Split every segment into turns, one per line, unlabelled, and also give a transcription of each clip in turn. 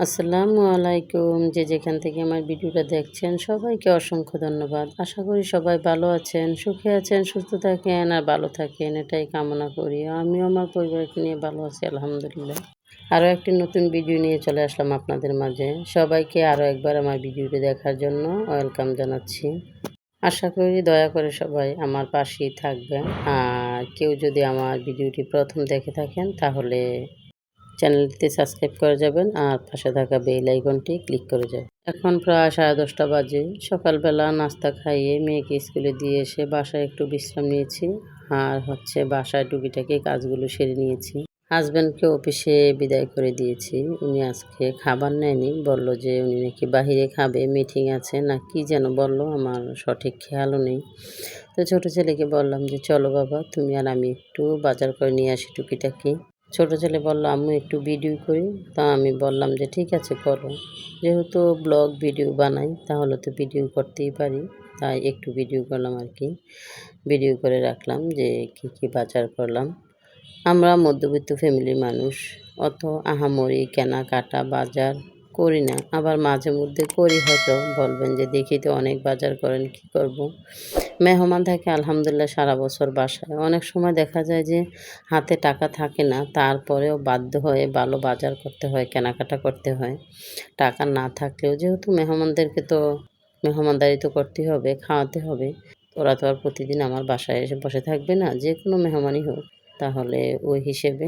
আসসালামু আলাইকুম। যে যেখান থেকে আমার ভিডিওটা দেখছেন সবাইকে অসংখ্য ধন্যবাদ। আশা করি সবাই ভালো আছেন, সুখে আছেন, সুস্থ থাকেন আর ভালো থাকেন এটাই কামনা করি। আমিও আমার পরিবারকে নিয়ে ভালো আছি আলহামদুলিল্লাহ। আরও একটি নতুন ভিডিও নিয়ে চলে আসলাম আপনাদের মাঝে। সবাইকে আরও একবার আমার ভিডিওটি দেখার জন্য ওয়েলকাম জানাচ্ছি। আশা করি দয়া করে সবাই আমার পাশেই থাকবেন। আর কেউ যদি আমার ভিডিওটি প্রথম দেখে থাকেন তাহলে চ্যানেলটিতে সাবস্ক্রাইব করে যাবেন আর পাশে থাকা বেল আইকনটি ক্লিক করে যাবেন। এখন প্রায় 10:30 বাজে। সকালবেলা নাস্তা খাইয়ে মেয়েকে স্কুলে দিয়ে এসে বাসায় একটু বিশ্রাম নিয়েছি। আর বাসায় টুকিটাকি কাজগুলো সেরে নিয়েছি। হাজব্যান্ডকে অফিসে বিদায় করে দিয়েছি। উনি আজকে খাবার নেয়নি। বলল যে উনি নাকি বাহিরে খাবে, মিটিং আছে না কি যেন বলল, আমার সঠিক খেয়ালও নেই। তো ছোট ছেলেকে বললাম যে চলো বাবা, তুমি আর আমি একটু বাজার করে নিয়ে আসি টুকিটাকি। ছোট ছেলে বলল আম্মু একটু ভিডিও করি। তা আমি বললাম যে ঠিক আছে করো, যেহেতু ব্লগ ভিডিও বানাই তাহলে তো ভিডিও করতেই পারি। তাই একটু ভিডিও করলাম আর কি। ভিডিও করে রাখলাম যে কি কি বাজার করলাম। আমরা মধ্যবিত্ত ফ্যামিলির মানুষ, অত আহামরি কেনাকাটা বাজার করি না। আবার মাঝে মধ্যে করি, হয়তো বলবেন যে দেখি তো অনেক বাজার করেন, কি করব। মেহমান থাকে আলহামদুলিল্লাহ সারা বছর বাসায়। অনেক সময় দেখা যায় যে হাতে টাকা থাকে না, তারপরেও বাধ্য হয়ে ভালো বাজার করতে হয়, কেনাকাটা করতে হয়। টাকা না থাকলেও যেহেতু মেহমানদেরকে তো মেহমানদারি তো করতেই হবে, খাওয়াতে হবে। ওরা তো আর প্রতিদিন আমার বাসায় এসে বসে থাকবে না, যে কোনো মেহমানই হোক। তাহলে ওই হিসেবে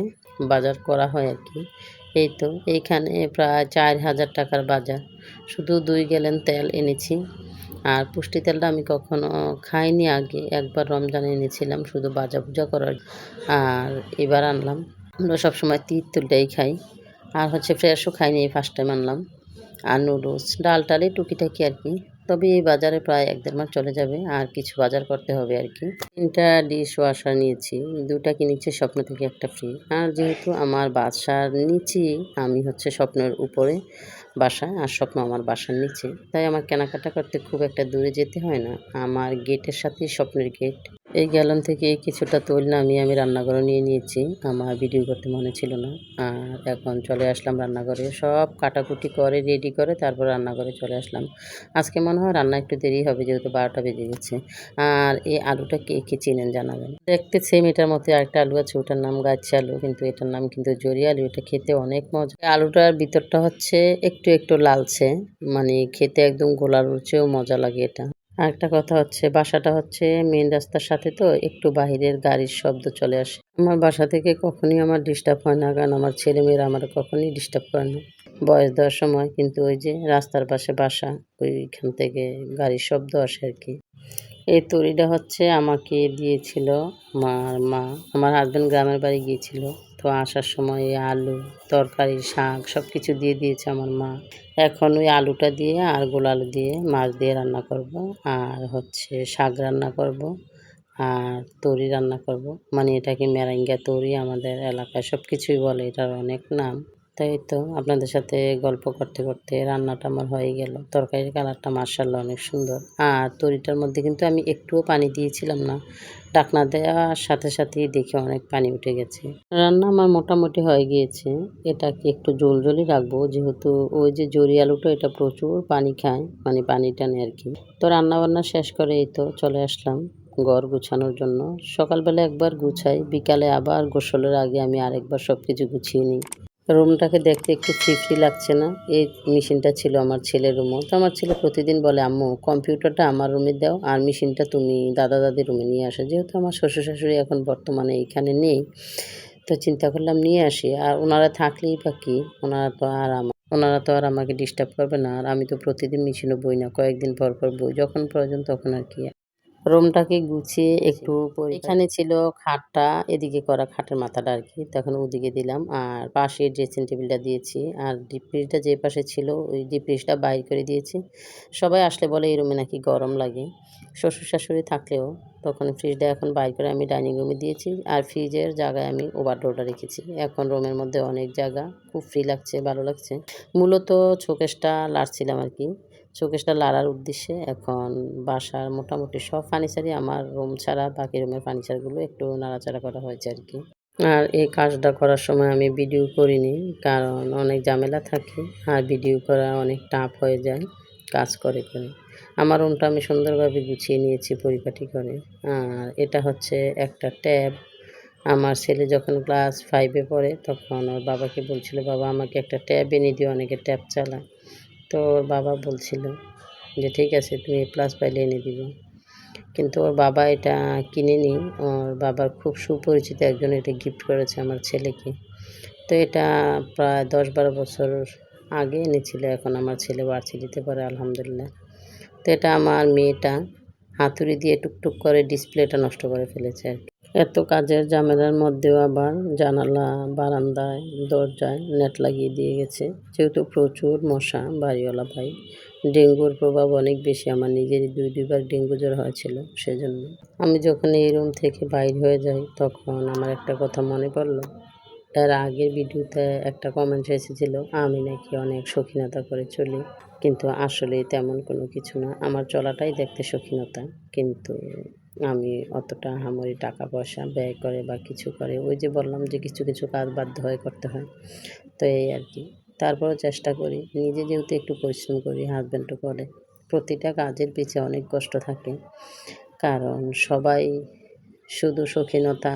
বাজার করা হয় আর কি। এই তো এইখানে প্রায় 4,000 টাকার বাজার। শুধু 2 গ্যালন তেল এনেছি। আর পুষ্টি তেলটা আমি কখনো খাইনি আগে। একবার রমজানে এনেছিলাম শুধু ভাজা-ভুজা করার। আর এবার আনলাম। আমরা সবসময় তেঁতুলটাই খাই। আর ফ্রেশও খাইনি, এই ফার্স্ট টাইম আনলাম। আর নুডলস, ডাল-টাল এই টুকিটাকি আর কি। তবে এই বাজারে প্রায় ১-১.৫ মাস চলে যাবে। আর কিছু বাজার করতে হবে আর কি। ৩টা ডিশ ওয়াশার নিয়েছি। ২টা কিনেছি স্বপ্ন থেকে, 1টা ফ্রি। আর যেহেতু আমার বাসার নিচেই, আমি স্বপ্নের উপরে বাসা আর স্বপ্ন আমার বাসার নিচে। তাই আমার কেনাকাটা করতে খুব একটা দূরে যেতে হয় না। আমার গেটের সাথেই স্বপ্নের গেট। এই গ্যালন থেকে কিছুটা তৈল নামিয়ে আমি রান্নাঘরে নিয়ে নিয়েছি। আমার ভিডিও করতে মনে ছিল না। আর এখন চলে আসলাম রান্নাঘরে। সব কাটাকুটি করে রেডি করে তারপর রান্নাঘরে চলে আসলাম। আজকে মনে হয় রান্না একটু দেরি হবে, যেহেতু 12টা বেজে গেছে। আর এই আলুটা কে কে চেনেন জানাবেন। দেখতে সেম এটার মধ্যে আরেকটা আলু আছে, ওটার নাম গাছ আলু, কিন্তু এটার নাম কিন্তু জরি আলু। এটা খেতে অনেক মজা। এই আলুটার ভিতরটা একটু একটু লালচে, মানে খেতে একদম গোল আলুর চেয়েও মজা লাগে এটা। আরেকটা কথা বাসাটা মেইন রাস্তার সাথে, তো একটু বাহিরের গাড়ির শব্দ চলে আসে। আমার বাসা থেকে কখনই আমার ডিস্টার্ব হয় না, কারণ আমার ছেলেমেয়েরা আমার কখনই ডিস্টার্ব করে না বয়স দেওয়ার সময়। কিন্তু ওই যে রাস্তার পাশে বাসা, ওইখান থেকে গাড়ির শব্দ আসে আর কি। এই তরিটা আমাকে দিয়েছিল আমার মা। আমার হাজব্যান্ড গ্রামের বাড়ি গিয়েছিল, তো আসার সময় এই আলু, তরকারি, শাক সব কিছু দিয়ে দিয়েছে আমার মা। এখন ওই আলুটা দিয়ে আর গোল আলু দিয়ে মাছ দিয়ে রান্না করব। আর শাক রান্না করব। আর তরি রান্না করব, মানে এটাকে মেরেঙ্গা তরি আমাদের এলাকায় সব কিছুই বলে, এটার অনেক নাম। তাই তো আপনাদের সাথে গল্প করতে করতে রান্নাটা আমার হয়ে গেল। তরকারির কালারটা মাশাআল্লাহ অনেক সুন্দর। আর তরিটার মধ্যে কিন্তু আমি একটুও পানি দিয়েছিলাম না। ঢাকনা দেওয়ার সাথে সাথেই দেখি অনেক পানি উঠে গেছে। রান্না আমার মোটামুটি হয়ে গিয়েছে। এটাকে একটু ঝোল রাখবো, যেহেতু ওই যে জরি আলুটা এটা প্রচুর পানি খায়, মানে পানি টানে আর কি। তো রান্নাবান্না শেষ করে এই তো চলে আসলাম ঘর গুছানোর জন্য। সকালবেলা একবার গুছাই, বিকালে আবার গোসলের আগে আমি আরেকবার সব কিছু গুছিয়ে নিই। রুমটাকে দেখতে একটু ফ্রি লাগছে না? এই মেশিনটা ছিল আমার ছেলের রুমও। তো আমার ছেলে প্রতিদিন বলে আম্মু কম্পিউটারটা আমার রুমে দাও আর মেশিনটা তুমি দাদা দাদির রুমে নিয়ে আসো। যেহেতু আমার শ্বশুর শাশুড়ি এখন বর্তমানে এইখানে নেই, তো চিন্তা করলাম নিয়ে আসি। আর ওনারা থাকলেই বা কি, ওনারা তো আর আমাকে ডিস্টার্ব করবে না। আর আমি তো প্রতিদিন মেশিনও বই না, কয়েকদিন পর পর বই, যখন প্রয়োজন তখন আর কি। রুমটাকে গুছিয়ে একটু এখানে ছিল খাটটা, এদিকে করা খাটের মাথাটা আর কি, তখন ওদিকে দিলাম। আর পাশে ড্রেসিং টেবিলটা দিয়েছি। আর ডিপ ফ্রিজটা যে পাশে ছিল ওই ডিপ ফ্রিজটা বাইর করে দিয়েছি। সবাই আসলে বলে এই রুমে নাকি গরম লাগে, শ্বশুর শাশুড়ি থাকলেও। তখন ফ্রিজটা এখন বাইর করে আমি ডাইনিং রুমে দিয়েছি। আর ফ্রিজের জায়গায় আমি ওভারডোরটা রেখেছি। এখন রুমের মধ্যে অনেক জায়গা, খুব ফ্রি লাগছে, ভালো লাগছে। মূলত শোকেসটা লাড়ছিলাম আর কি। শোকেসটা লাড়ার উদ্দেশ্যে এখন বাসার মোটামুটি সব ফার্নিচারই, আমার রুম ছাড়া বাকি রুমের ফার্নিচারগুলো একটু নাড়াচাড়া করা হয়েছে আর কি। আর এই কাজটা করার সময় আমি ভিডিও করিনি, কারণ অনেক ঝামেলা থাকে আর ভিডিও করা অনেক টাফ হয়ে যায় কাজ করে করে। আমার রুমটা আমি সুন্দরভাবে গুছিয়ে নিয়েছি পরিপাটি করে। আর এটা হচ্ছে একটা ট্যাব। আমার ছেলে যখন ক্লাস 5 এ পড়ে তখন ওর বাবাকে বলছিল, "বাবা আমাকে একটা ট্যাব এনে দিও, অনেকে ট্যাব চালায়।" তো ওর বাবা বলছিল যে, "ঠিক আছে তুমি A+ পাইলে এনে দিব।" কিন্তু ওর বাবা এটা কিনেনি। ওর বাবার খুব সুপরিচিত একজন এটা গিফট করেছে আমার ছেলেকে। তো এটা প্রায় ১০-১২ বছর আগে এনেছিল। এখন আমার ছেলে ভার্সিটিতে পড়ে আলহামদুলিল্লাহ। তো এটা আমার মেয়েটা হাতুড়ি দিয়ে টুকটুক করে ডিসপ্লেটা নষ্ট করে ফেলেছে আরকি। এত কাজের ঝামেলার মধ্যেও আবার জানালা, বারান্দায়, দরজায় নেট লাগিয়ে দিয়ে গেছে। যেহেতু প্রচুর মশা বাড়িওয়ালা ভাই। ডেঙ্গুর প্রভাব অনেক বেশি। আমার নিজেরই ২ বার ডেঙ্গু জ্বর হয়েছিল সেজন্য। আমি যখন এই রুম থেকে বাইর হয়ে যাই তখন আমার একটা কথা মনে পড়ল। এর আগের ভিডিওতে একটা কমেন্ট এসেছিল আমি নাকি অনেক শৌখিনতা করে চলি। কিন্তু আসলে তেমন কোনো কিছু না। আমার চলাটাই দেখতে শৌখিনতা। কিন্তু আমি অতটা আহামরি টাকা পয়সা ব্যয় করে বা কিছু করে ওই যে বললাম যে কিছু কাজ বাধ্য হয়ে করতে হয়। তো এই আরকি। তারপরেও চেষ্টা করি। নিজে যেহেতু একটু পরিশ্রম করি, হাসব্যান্ডও করে। প্রতিটা কাজের পিছে অনেক কষ্ট থাকে। কারণ সবাই শুধু শৌখিনতা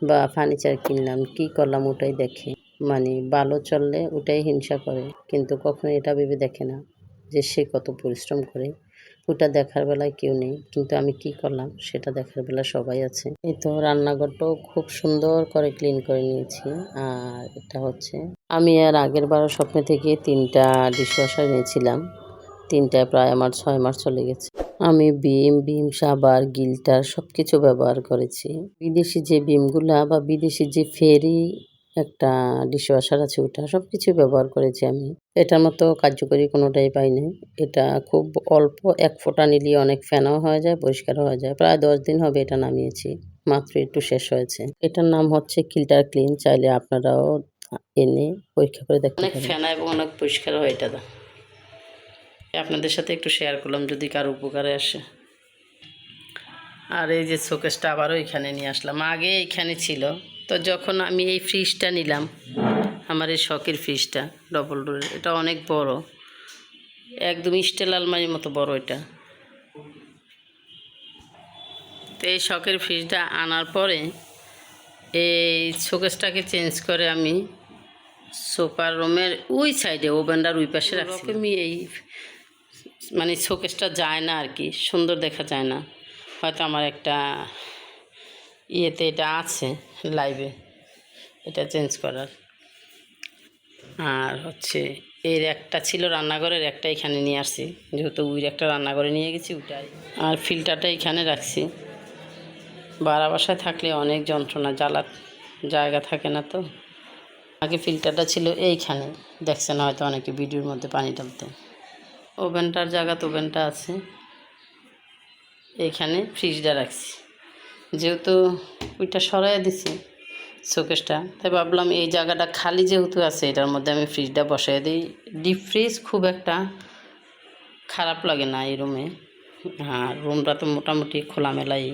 বা ফার্নিচার কিনলাম, কী করলাম ওটাই দেখে। মানে ভালো চললে ওটাই হিংসা করে। কিন্তু কখনো এটা ভেবে দেখে না যে সে কত পরিশ্রম করে। ওটা দেখার বেলায় কেউ নেই। কিন্তু আমি কী করলাম সেটা দেখার বেলায় সবাই আছে। এই তো রান্নাঘরটাও খুব সুন্দর করে ক্লিন করে নিয়েছি। আর এটা হচ্ছে আমি এর আগেরবারও স্বপ্নে থেকে ৩ টা ডিশওয়াশার এনেছিলাম। ৩ টায় প্রায় আমার ৬ মাস চলে গেছে। আমি ভিম সাবার, গিল্টার সবকিছু ব্যবহার করেছি। বিদেশি যে ভিমগুলা বা বিদেশি যে ফেরি একটা ডিশওয়াশার আছে ওটা সবকিছুই ব্যবহার করেছি আমি। এটার মতো কার্যকরী কোনোটাই পাই নাই। এটা খুব অল্প ১ ফোঁটা নিলেই অনেক ফেনাও হয়ে যায়, পরিষ্কারও হয়ে যায়। প্রায় ১০ দিন হবে এটা নামিয়েছি। মাত্র একটু শেষ হয়েছে। এটার নাম হচ্ছে কিল্টার ক্লিন। চাইলে আপনারাও এনে পরীক্ষা করে দেখতে পারেন। অনেক ফেনা এবং অনেক পরিষ্কার হয় এটা। আপনাদের সাথে একটু শেয়ার করলাম যদি কারো উপকারে আসে। আর এই যে শোকেসটা আবারও এখানে নিয়ে আসলাম। আগে এখানে ছিল। তো যখন আমি এই ফ্রিজটা নিলাম, আমার এই শখের ফ্রিজটা ডবল ডোরের, এটা অনেক বড়, একদম স্টিল আলমারির মতো বড় এটা। তো এই শখের ফ্রিজটা আনার পরে এই শোকেসটাকে চেঞ্জ করে আমি সোফার রুমের ওই সাইডে ওভেনটার ওই পাশে রাখছি। আমি এই মানে শোকেসটা যায় না আর কি, সুন্দর দেখা যায় না। হয়তো আমার একটা ইয়েতে এটা আছে লাইভে এটা চেঞ্জ করার। আর হচ্ছে এর একটা ছিল রান্নাঘরের, একটা এখানে নিয়ে আসছি, যেহেতু ওই একটা রান্নাঘরে নিয়ে গেছি ওটাই। আর ফিল্টারটা এখানে রাখছি। ভাড়া বাসায় থাকলে অনেক যন্ত্রণা, জ্বালার জায়গা থাকে না তো। আগে ফিল্টারটা ছিল এইখানে, দেখছেন হয়তো অনেকে ভিডিওর মধ্যে পানি ঢালতে। ওভেনটার জায়গা তো ওভেনটা আছে এইখানে, ফ্রিজটা রাখছি। যেহেতু ওইটা সরাই দিছি শোকেসটা, তাই ভাবলাম এই জায়গাটা খালি যেহেতু আছে এটার মধ্যে আমি ফ্রিজটা বসাই দিই। ডিপ ফ্রিজ খুব একটা খারাপ লাগে না এই রুমে। আর রুমটা তো মোটামুটি খোলামেলাই,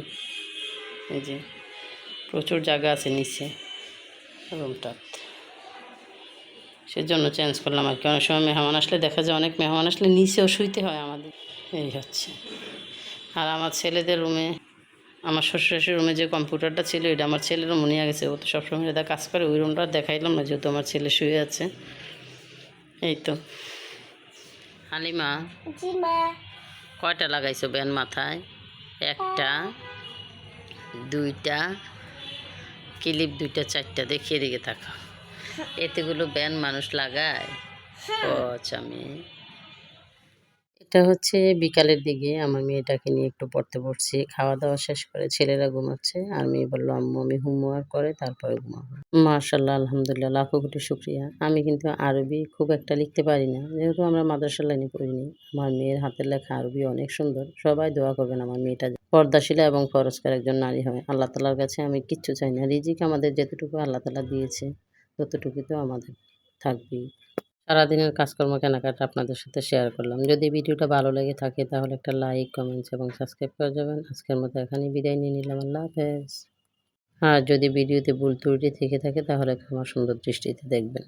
এই যে প্রচুর জায়গা আছে নিচে রুমটাতে, সেজন্য চেঞ্জ করলাম আর কি। অনেক সময় মেহমান আসলে দেখা যায়, অনেক মেহমান আসলে নিচেও শুইতে হয় আমাদের, এই হচ্ছে। আর আমার ছেলেদের রুমে, আমার শ্বশুরের রুমে যে কম্পিউটারটা ছিল এটা আমার ছেলের রুম নিয়ে গেছে, ও তো সবসময় এটা কাজ করে। ওই রুমটা দেখাইলাম না যেহেতু আমার ছেলে শুয়ে আছে। এই তো হালিমা, কয়টা লাগাইছো ব্যান মাথায়? একটা, দুইটা, ক্লিপ দুইটা, চারটা, দেখিয়ে দিকে থাকা। এতেগুলো ব্যান মানুষ লাগায়? ও আচ্ছা। এটা হচ্ছে বিকালের দিকে আমার মেয়েটাকে নিয়ে একটু পড়তে বসছি। খাওয়া দাওয়া শেষ করে ছেলেরা ঘুমাচ্ছে আর মেয়ে বলল, আম্মু আমি হোমওয়ার্ক করে তারপরে ঘুমাবো। মাশাআল্লাহ, আলহামদুলিল্লাহ, লাখো কোটি শুকরিয়া। আমি কিন্তু আরবি খুব একটা লিখতে পারি না, যেহেতু আমরা মাদ্রাসা লাইনে পড়িনি। আমার মেয়ের হাতের লেখা আরবি অনেক সুন্দর। সবাই দোয়া করবেন আমার মেয়েটা পর্দাশীলা এবং পরস্কার একজন নারী হয়। আল্লাহ তাআলার কাছে আমি কিচ্ছু চাই না। রিজিক আমাদের যেতটুকু আল্লাহ তাআলা দিয়েছে ততটুকুই তো আমাদের থাকবেই। সারাদিনের কাজকর্ম কেনাকাটা আপনাদের সাথে শেয়ার করলাম। যদি ভিডিওটা ভালো লেগে থাকে তাহলে একটা লাইক, কমেন্টস এবং সাবস্ক্রাইব করে যাবেন। আজকের মতো এখানেই বিদায় নিয়ে নিলাম। আল্লাহ হাফেজ। আর যদি ভিডিওতে ভুল ত্রুটি থেকে থাকে তাহলে ক্ষমা সুন্দর দৃষ্টিতে দেখবেন।